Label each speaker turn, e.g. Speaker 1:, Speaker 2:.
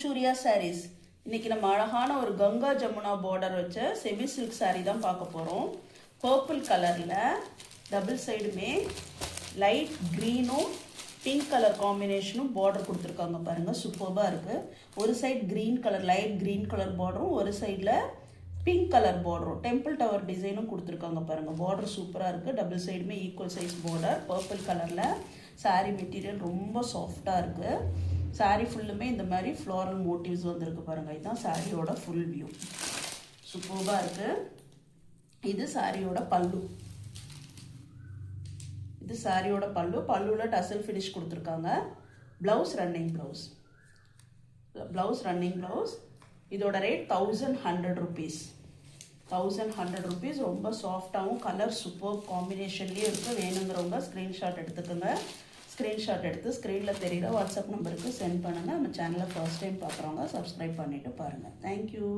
Speaker 1: Surya sarees. இன்னைக்கு நம்ம அழகான ஒரு கங்கா ஜமுனா பார்டர் வச்ச செமி சில்க் saree தான் பார்க்க போறோம். பர்பிள் கலர்ல டபுள் சைடுமே லைட் கிரீனும் பிங்க் கலர் காம்பினேஷனும் பார்டர் கொடுத்துருக்காங்க பாருங்க, சூப்பர்பா இருக்கு. ஒரு side green colour light green colour பார்டரும் ஒரு சைடில் பிங்க் கலர் பார்டரும் டெம்பிள் டவர் டிசைனும் கொடுத்துருக்காங்க பாருங்க. பார்டர் சூப்பராக இருக்குது. டபுள் சைடுமே ஈக்குவல் சைஸ் பார்டர். பர்பிள் கலரில் saree மெட்டீரியல் ரொம்ப சாஃப்டாக இருக்குது. saree ஃபுல்லுமே இந்த மாதிரி ஃப்ளாரல் மோட்டிவ்ஸ் வந்துருக்கு பாருங்கள். இதுதான் சாரியோட ஃபுல் வியூ. சூப்பராக இருக்குது. இது சாரியோட பல்லு. இது சாரியோட பல்லு. பல்லுவில் டசல் ஃபினிஷ் கொடுத்துருக்காங்க. Blouse running blouse. Blouse running blouse. இதோட ரேட் 1100 rupees. 1100 rupees. ரொம்ப சாஃப்டாகவும் கலர் சூப்பர் காம்பினேஷன்லேயே இருக்குது. வேணுங்கிறவங்க ஸ்க்ரீன்ஷாட் எடுத்துக்கோங்க. ஸ்க்ரீன்ஷாட் எடுத்து ஸ்க்ரீனில் தெரிகிற வாட்ஸ்அப் நம்பருக்கு சென்ட் பண்ணுங்கள். நம்ம சேனலை ஃபர்ஸ்ட் டைம் பார்க்குறவங்க சப்ஸ்கிரைப் பண்ணிவிட்டு பாருங்கள். தேங்க்யூ.